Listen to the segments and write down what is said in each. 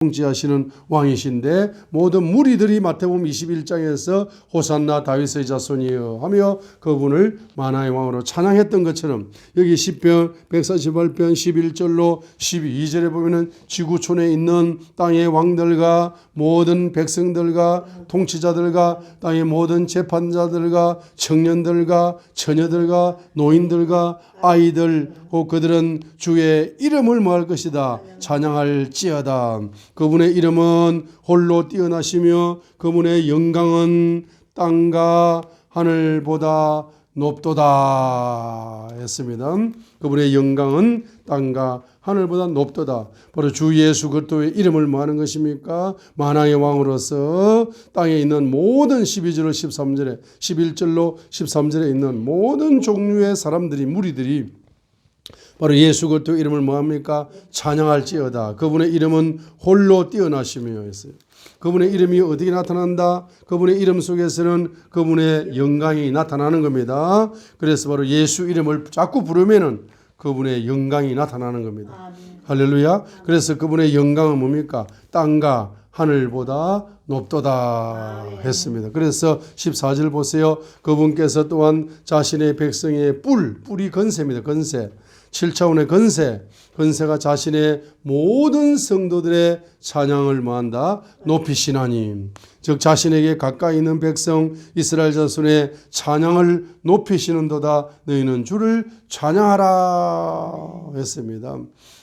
통치하시는 왕이신데 모든 무리들이 마태복음 21장에서 호산나 다윗의 자손이여 하며 그분을 만화의 왕으로 찬양했던 것처럼 여기 시편 148편 11절로 12절에 보면은 지구촌에 있는 땅의 왕들과 모든 백성들과 통치자들과 땅의 모든 재판자들과 청년들과 처녀들과 노인들과 아이들 곧 그들은 주의 이름을 뭐할 것이다 찬양할지어다. 그분의 이름은 홀로 뛰어나시며 그분의 영광은 땅과 하늘보다 높도다 했습니다. 그분의 영광은 땅과 하늘보다 높도다. 바로 주 예수 그리스도의 이름을 뭐하는 것입니까? 만왕의 왕으로서 땅에 있는 모든 12절로 13절에 11절로 13절에 있는 모든 종류의 사람들이 무리들이 바로 예수 그리스도 이름을 뭐합니까? 찬양할지어다. 그분의 이름은 홀로 뛰어나시며 했어요. 그분의 이름이 어디에 나타난다? 그분의 이름 속에서는 그분의 영광이 나타나는 겁니다. 그래서 바로 예수 이름을 자꾸 부르면은 그분의 영광이 나타나는 겁니다. 할렐루야. 그래서 그분의 영광은 뭡니까? 땅과 하늘보다 높도다 했습니다. 그래서 14절 보세요. 그분께서 또한 자신의 백성의 뿔이 건세입니다. 건세. 7차원의 건세가 자신의 모든 성도들의 찬양을 뭐한다? 높이시나니. 즉 자신에게 가까이 있는 백성 이스라엘 자손의 찬양을 높이시는도다. 너희는 주를 찬양하라 했습니다.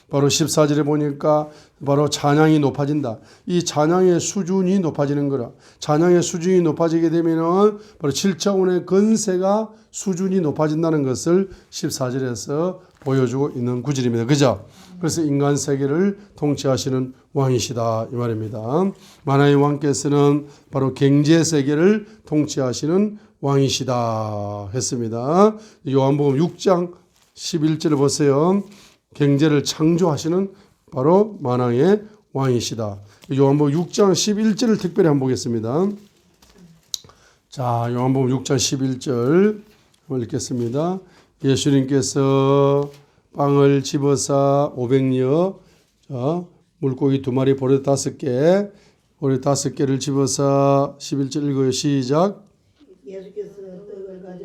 바로 14절에 보니까 바로 찬양이 높아진다. 이 찬양의 수준이 높아지는 거라. 찬양의 수준이 높아지게 되면은 바로 7차원의 건세가 수준이 높아진다는 것을 14절에서 보여주고 있는 구절입니다. 그죠? 그래서 인간 세계를 통치하시는 왕이시다 이 말입니다. 만화의 왕께서는 바로 경제 세계를 통치하시는 왕이시다 했습니다. 요한복음 6장 11절을 보세요. 경제를 창조하시는 바로 만왕의 왕이시다. 요한복음 6장 11절을 특별히 한번 보겠습니다. 자, 요한복음 6장 11절 한번 읽겠습니다. 예수님께서 빵을 집어서 500여, 물고기 2마리, 보리 5개, 보리 5개를 집어서 11절 읽어요. 시작. 예수께서 떡을 가져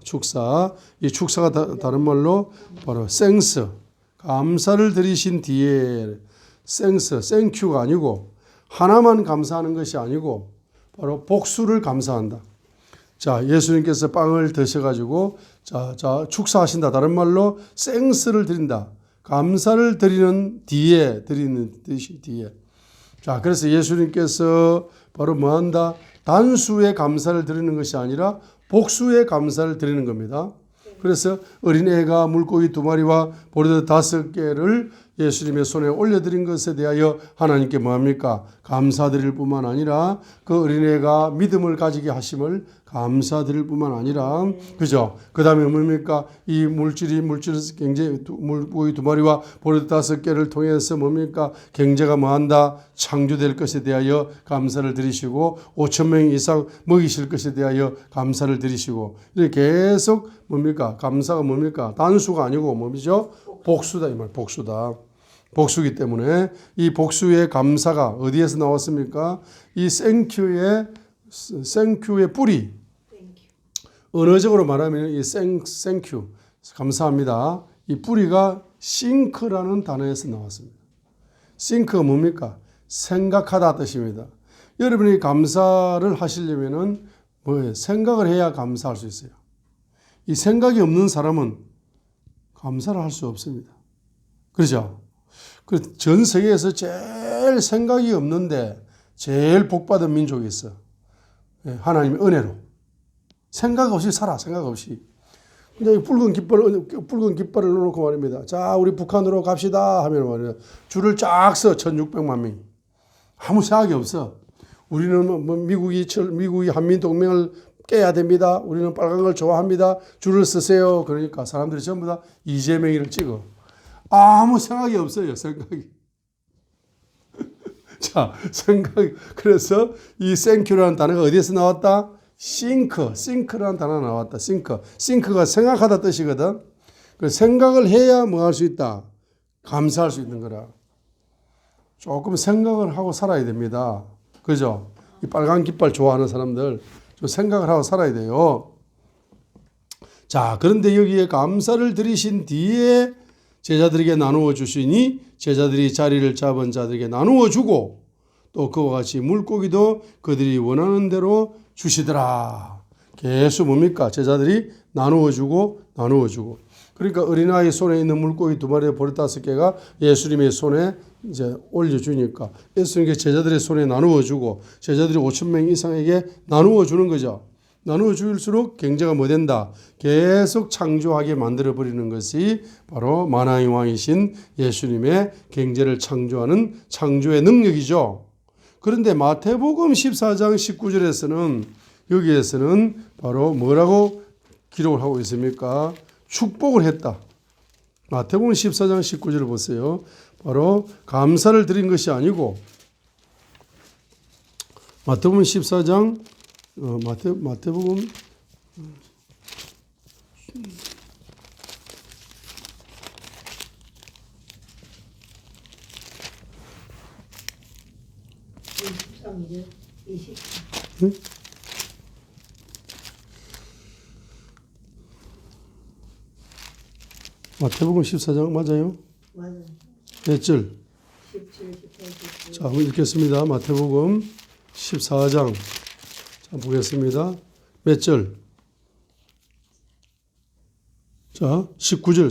축사. 이 축사가 다른 말로 바로 생스, 감사를 드리신 뒤에 생큐가 아니고 하나만 감사하는 것이 아니고 바로 복수를 감사한다. 자, 예수님께서 빵을 드셔가지고 자 축사하신다. 다른 말로 생스를 드린다. 감사를 드리는 뒤에 자, 그래서 예수님께서 바로 뭐한다? 단수의 감사를 드리는 것이 아니라 복수의 감사를 드리는 겁니다. 그래서 어린애가 물고기 2마리와 보리떡 5개를 예수님의 손에 올려드린 것에 대하여 하나님께 뭐합니까? 감사드릴 뿐만 아니라 그 어린애가 믿음을 가지게 하심을 감사드릴 뿐만 아니라 그죠? 그 다음에 뭡니까? 이 물질이 경제 물고기 2마리와 보리떡 5개를 통해서 뭡니까? 경제가 뭐한다? 창조될 것에 대하여 감사를 드리시고 5,000명 이상 먹이실 것에 대하여 감사를 드리시고 이렇게 계속 뭡니까? 감사가 뭡니까? 단수가 아니고 뭡니죠? 복수다 이 말. 복수기 때문에 이 복수의 감사가 어디에서 나왔습니까? 이 생큐의 뿌리. 언어적으로 말하면 이 생큐 감사합니다. 이 뿌리가 싱크라는 단어에서 나왔습니다. 싱크가 뭡니까? 생각하다 뜻입니다. 여러분이 감사를 하시려면은 뭐예요? 생각을 해야 감사할 수 있어요. 이 생각이 없는 사람은 감사를 할 수 없습니다. 그렇죠? 전 세계에서 제일 생각이 없는데 제일 복받은 민족이 있어. 하나님의 은혜로. 생각 없이 살아, 생각 없이. 그냥 붉은 깃발을 놓고 말입니다. 자, 우리 북한으로 갑시다 하면 말이야. 줄을 쫙 서 1,600만 명이. 아무 생각이 없어. 우리는 뭐 미국이 한민동맹을 깨야 됩니다. 우리는 빨간 걸 좋아합니다. 줄을 서세요. 그러니까 사람들이 전부 다 이재명이를 찍어. 아무 생각이 없어요. 생각이. 자, 그래서 이 생큐라는 단어가 어디에서 나왔다? 싱크라는 단어가 나왔다. 싱크가 생각하다 뜻이거든. 그 생각을 해야 뭐 할 수 있다? 감사할 수 있는 거라. 조금 생각을 하고 살아야 됩니다. 그죠? 이 빨간 깃발 좋아하는 사람들 좀 생각을 하고 살아야 돼요. 자, 그런데 여기에 감사를 드리신 뒤에 제자들에게 나누어 주시니 제자들이 자리를 잡은 자들에게 나누어 주고 또 그와 같이 물고기도 그들이 원하는 대로 주시더라. 계속 뭡니까? 제자들이 나누어 주고 나누어 주고. 그러니까 어린아이 손에 있는 물고기 2마리 보리 5개가 예수님의 손에 이제 올려주니까 예수님께 제자들의 손에 나누어 주고 제자들이 5,000명 이상에게 나누어 주는 거죠. 나누어 줄수록 경제가 뭐 된다? 계속 창조하게 만들어 버리는 것이 바로 만왕의 왕이신 예수님의 경제를 창조하는 창조의 능력이죠. 그런데 마태복음 14장 19절에서는 여기에서는 바로 뭐라고 기록을 하고 있습니까? 축복을 했다. 마태복음 14장 19절을 보세요. 바로 감사를 드린 것이 아니고 마태복음 14장 마태복음 23절 20. 응? 마태복음 14장 맞아요? 맞아요. 몇 절? 17, 18, 19. 자, 한번 읽겠습니다. 마태복음 14장. 자, 보겠습니다. 몇 절? 자, 19절.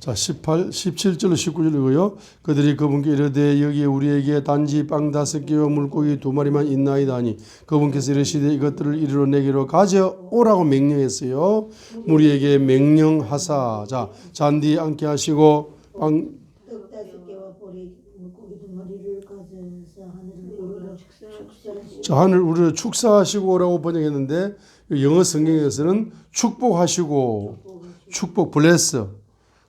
자, 17절로 19절이고요. 그들이 그분께 이르되 여기에 우리에게 단지 빵 5개와 물고기 2마리만 있나이다 하니 그분께서 이르시되 이것들을 이리로 내게로 가져오라고 명령했어요. 우리에게 명령하사. 자, 잔디 앉게 하시고 빵 떡 5개와 보리 물고기 2마리를 가져서 하늘을 우러러 축사하시고. 자, 하늘 우리를 축사하시고라고 번역했는데 영어 성경에서는 축복하시고 축복 블레스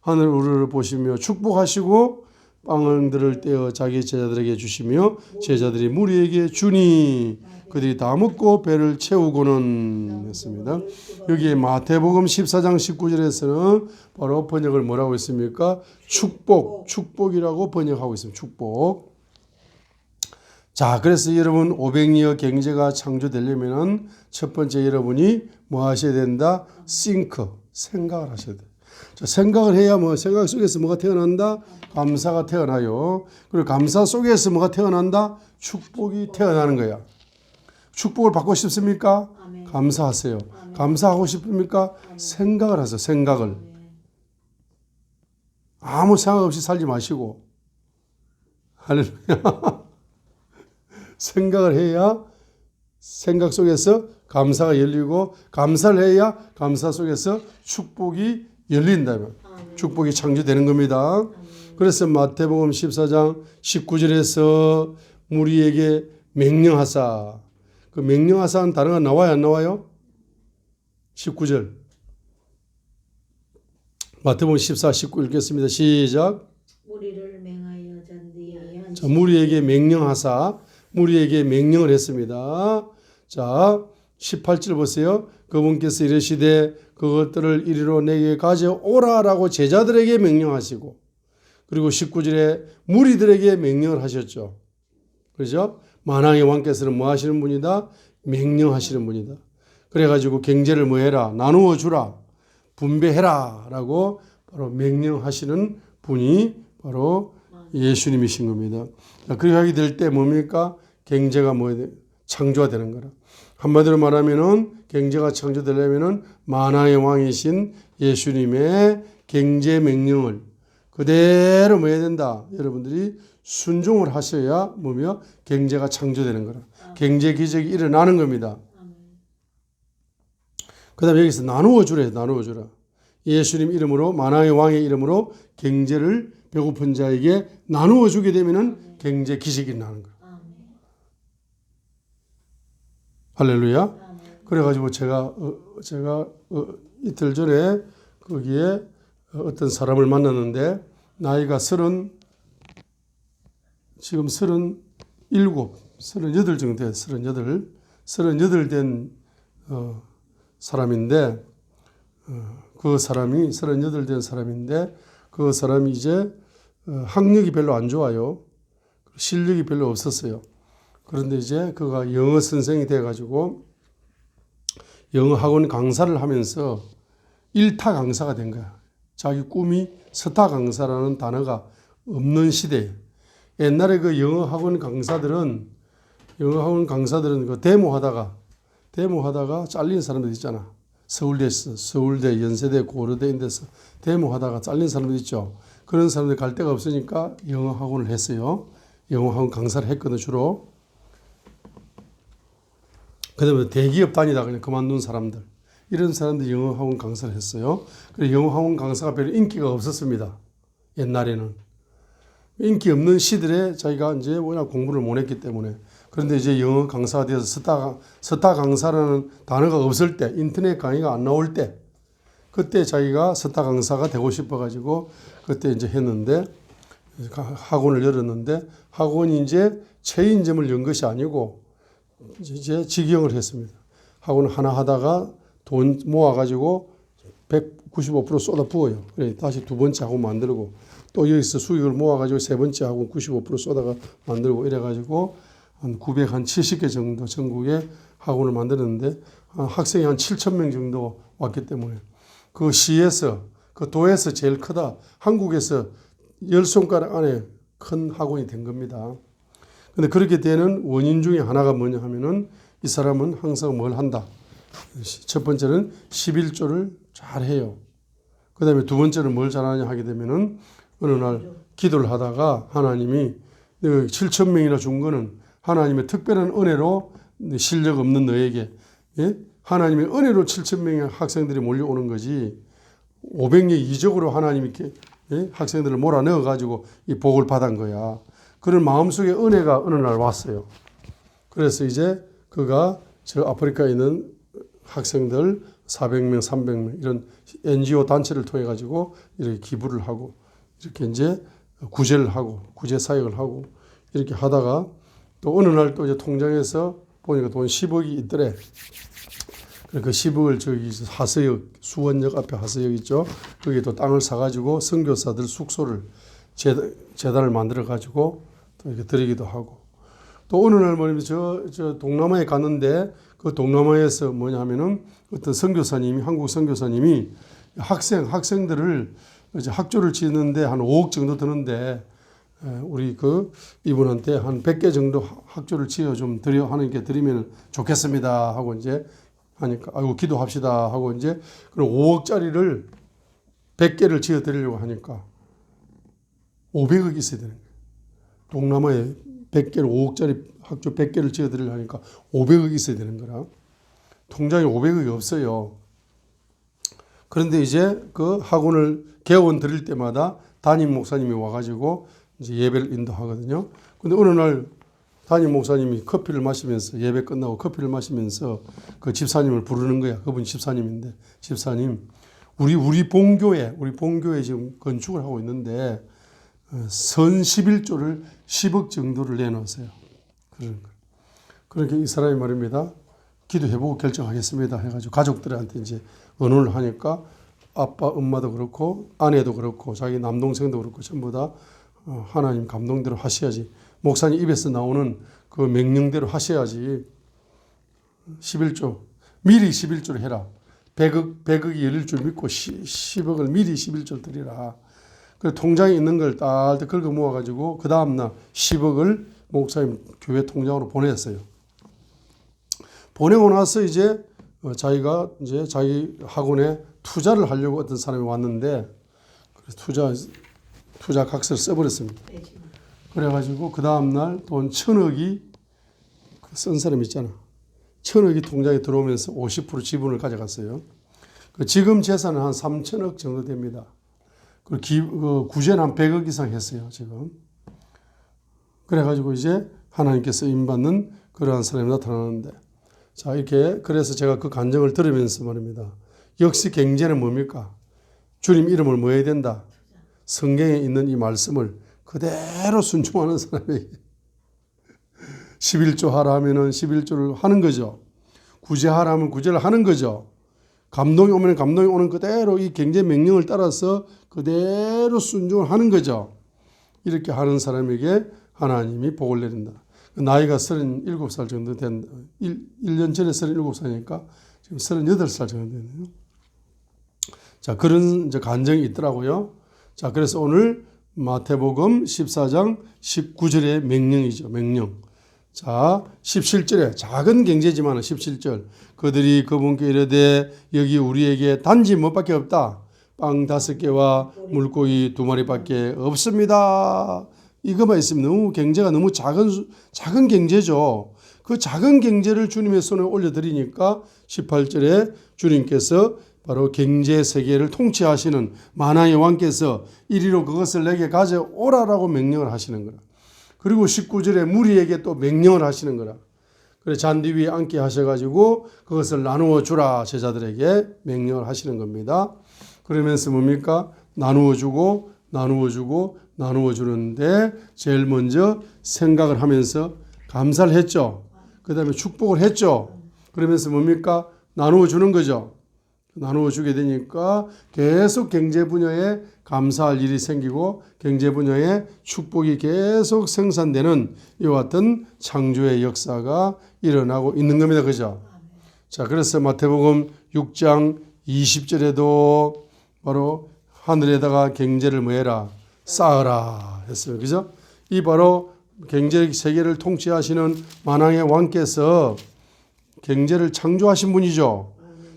하늘 우르르 보시며 축복하시고 빵들을 떼어 자기 제자들에게 주시며 제자들이 무리에게 주니 그들이 다 먹고 배를 채우고는 했습니다. 여기에 마태복음 14장 19절에서는 바로 번역을 뭐라고 했습니까? 축복이라고 번역하고 있습니다. 축복. 자, 그래서 여러분 500여 경제가 창조되려면 첫 번째 여러분이 뭐 하셔야 된다? 생각을 하셔야 돼요. 자, 생각을 해야 생각 속에서 뭐가 태어난다? 감사가 태어나요. 그리고 감사 속에서 뭐가 태어난다? 축복이 태어나는 거야. 축복을 받고 싶습니까? 아멘. 감사하세요. 아멘. 감사하고 싶습니까? 아멘. 생각을 하세요. 생각을. 아멘. 아무 생각 없이 살지 마시고. 할렐루야. 생각을 해야 생각 속에서 감사가 열리고 감사를 해야 감사 속에서 축복이 열린다면 축복이 창조되는 겁니다. 그래서 마태복음 14장 19절에서 무리에게 명령하사. 그 명령하사는 단어가 나와요, 안 나와요? 19절. 마태복음 14, 19 읽겠습니다. 시작. 무리를 맹하여 잔디에 앉히고. 자, 무리에게 명령하사. 무리에게 명령을 했습니다. 자, 18절 보세요. 그분께서 이르시되 그것들을 이리로 내게 가져오라라고 제자들에게 명령하시고 그리고 19절에 무리들에게 명령을 하셨죠. 그렇죠? 만왕의 왕께서는 뭐 하시는 분이다? 명령하시는 분이다. 그래가지고 경제를 뭐 해라? 나누어 주라. 분배해라. 라고 바로 명령하시는 분이 바로 예수님이신 겁니다. 그렇게 하게 될 때 뭡니까? 경제가 창조가 되는 거라. 한마디로 말하면은 경제가 창조되려면은 만왕의 왕이신 예수님의 경제 명령을 그대로 뭐 해야 된다? 여러분들이 순종을 하셔야 뭐며 경제가 창조되는 거라. 경제 기적이 일어나는 겁니다. 그 다음에 여기서 나누어 주래, 나누어 주라. 예수님 이름으로, 만왕의 왕의 이름으로 경제를 배고픈 자에게 나누어 주게 되면은 경제 기적이 일어나는 거야. 할렐루야. 그래가지고 제가 이틀 전에 거기에 어떤 사람을 만났는데 나이가 지금 38 정도 돼요. 38 된 사람인데 그 사람이 38 된 사람인데 그 사람이 이제 학력이 별로 안 좋아요. 실력이 별로 없었어요. 그런데 이제 그가 영어 선생이 돼가지고 영어 학원 강사를 하면서 일타 강사가 된 거야. 자기 꿈이 스타 강사라는 단어가 없는 시대에. 옛날에 그 영어 학원 강사들은 그 데모하다가 잘린 사람들 있잖아. 서울대, 연세대, 고려대 이런 데서 데모하다가 잘린 사람들 있죠. 그런 사람들 갈 데가 없으니까 영어 학원을 했어요. 영어 학원 강사를 했거든 주로. 그다음에 대기업 다니다가 그냥 그만둔 사람들. 이런 사람들이 영어 학원 강사를 했어요. 그래서 영어 학원 강사가 별로 인기가 없었습니다. 옛날에는. 인기 없는 시들에 자기가 이제 워낙 공부를 못 했기 때문에. 그런데 이제 영어 강사가 되어서 스타 강사라는 단어가 없을 때, 인터넷 강의가 안 나올 때, 그때 자기가 스타 강사가 되고 싶어가지고 그때 이제 했는데, 학원을 열었는데, 학원이 이제 체인점을 연 것이 아니고, 이제 직영을 했습니다. 학원 하나 하다가 돈 모아가지고 195% 쏟아 부어요. 그래 다시 두 번째 학원 만들고 또 여기서 수익을 모아가지고 세 번째 학원 95% 쏟아가 만들고 이래가지고 한 970개 정도 전국에 학원을 만들었는데 학생이 한 7,000명 정도 왔기 때문에 그 시에서 그 도에서 제일 크다. 한국에서 10손가락 안에 큰 학원이 된 겁니다. 근데 그렇게 되는 원인 중에 하나가 뭐냐 하면은 이 사람은 항상 뭘 한다. 첫 번째는 11조를 잘 해요. 그 다음에 두 번째는 뭘 잘하냐 하게 되면은 어느 날 기도를 하다가 하나님이 7,000명이나 준 거는 하나님의 특별한 은혜로 실력 없는 너에게 하나님의 은혜로 7,000명의 학생들이 몰려오는 거지 500명 이적으로 하나님이 이렇게 학생들을 몰아넣어 가지고 이 복을 받은 거야. 그런 마음속에 은혜가 어느 날 왔어요. 그래서 이제 그가 저 아프리카에 있는 학생들 400명, 300명 이런 NGO 단체를 통해 가지고 이렇게 기부를 하고 이렇게 이제 구제를 하고 구제 사역을 하고 이렇게 하다가 또 어느 날 또 이제 통장에서 보니까 돈 10억이 있더래. 그 10억을 저기 하서역 수원역 앞에 하서역 있죠. 거기에 또 땅을 사가지고 선교사들 숙소를 재단을 만들어 가지고 또 이렇게 드리기도 하고 또 어느 날 뭐냐면 저 동남아에 갔는데 그 동남아에서 뭐냐면은 어떤 선교사님이 한국 선교사님이 학생들을 이제 학교를 짓는데 한 5억 정도 드는데 우리 그 이분한테 한 100개 정도 학교를 지어 좀 드려 하나님께 드리면 좋겠습니다 하고 이제 하니까 아이고 기도합시다 하고 이제 그럼 5억짜리를 100개를 지어 드리려고 하니까 500억이 있어야 되는 거예요. 동남아에 100개를 5억짜리 학교 100개를 지어 드리려고 하니까 500억이 있어야 되는 거라. 통장에 500억이 없어요. 그런데 이제 그 학원을 개원 드릴 때마다 담임 목사님이 와가지고 이제 예배를 인도하거든요. 근데 어느 날 담임 목사님이 커피를 마시면서 예배 끝나고 커피를 마시면서 그 집사님을 부르는 거야. 그분 집사님인데 집사님 우리 본교에 지금 건축을 하고 있는데 선 11조를 10억 정도를 내놓으세요. 그러는 거예요. 그러니까 이 사람이 말입니다. 기도해보고 결정하겠습니다. 해가지고 가족들한테 이제 의논을 하니까 아빠, 엄마도 그렇고 아내도 그렇고 자기 남동생도 그렇고 전부 다 하나님 감동대로 하셔야지. 목사님 입에서 나오는 그 명령대로 하셔야지. 11조. 미리 11조를 해라. 100억이 열릴 줄 믿고 10억을 미리 11조를 드리라. 그 통장에 있는 걸 딱 긁어 모아가지고 그 다음날 10억을 목사님 교회 통장으로 보냈어요. 보내고 나서 이제 자기가 이제 자기 학원에 투자를 하려고 어떤 사람이 왔는데 투자 각서를 써버렸습니다. 그래가지고 그 다음날 돈 1,000억이 쓴 사람 있잖아. 1,000억이 통장에 들어오면서 50% 지분을 가져갔어요. 그 지금 재산은 한 3,000억 정도 됩니다. 그 구제는 한 100억 이상 했어요, 지금. 그래가지고 이제 하나님께서 인받는 그러한 사람이 나타나는데, 자, 이렇게, 그래서 제가 그 간증을 들으면서 말입니다. 역시 경제는 뭡니까? 주님 이름을 뭐 해야 된다? 성경에 있는 이 말씀을 그대로 순종하는 사람에게 11조 하라 하면은 11조를 하는 거죠. 구제하라 하면 구제를 하는 거죠. 감동이 오면 감동이 오는 그대로 이 경제 명령을 따라서 그대로 순종을 하는 거죠. 이렇게 하는 사람에게 하나님이 복을 내린다. 나이가 37살 정도 된 1년 전에 37살이니까 지금 38살 정도 되네요. 자, 그런 이제 간증이 있더라고요. 자, 그래서 오늘 마태복음 14장 19절의 명령이죠. 명령. 자, 17절에 작은 경제지만 17절. 그들이 그분께 이르되 여기 우리에게 단지 뭐밖에 없다. 빵 5개와 물고기 2마리밖에 없습니다. 이거만 있으면 너무 경제가 너무 작은 경제죠. 그 작은 경제를 주님의 손에 올려드리니까 18절에 주님께서 바로 경제 세계를 통치하시는 만왕의 왕께서 이리로 그것을 내게 가져오라라고 명령을 하시는 거라. 그리고 19절에 무리에게 또 명령을 하시는 거라. 그래 잔디 위에 앉게 하셔가지고 그것을 나누어 주라 제자들에게 명령을 하시는 겁니다. 그러면서 뭡니까? 나누어 주고 주는데 제일 먼저 생각을 하면서 감사를 했죠. 그 다음에 축복을 했죠. 그러면서 뭡니까? 나누어 주는 거죠. 나누어 주게 되니까 계속 경제 분야에 감사할 일이 생기고 경제 분야에 축복이 계속 생산되는 이와 같은 창조의 역사가 일어나고 있는 겁니다. 그죠? 자, 그래서 마태복음 6장 20절에도 바로 하늘에다가 경제를 뭐해라? 쌓으라 했어요. 그죠? 이 바로 경제 세계를 통치하시는 만왕의 왕께서 경제를 창조하신 분이죠.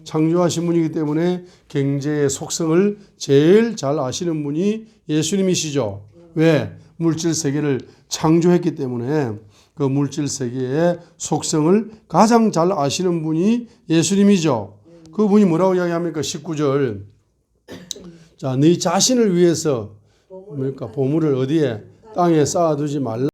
창조하신 분이기 때문에 경제의 속성을 제일 잘 아시는 분이 예수님이시죠. 왜? 물질 세계를 창조했기 때문에 그 물질 세계의 속성을 가장 잘 아시는 분이 예수님이죠. 그분이 뭐라고 이야기합니까? 19절. 자, 네 자신을 위해서 뭡니까? 보물을 어디에? 땅에 쌓아두지 말라.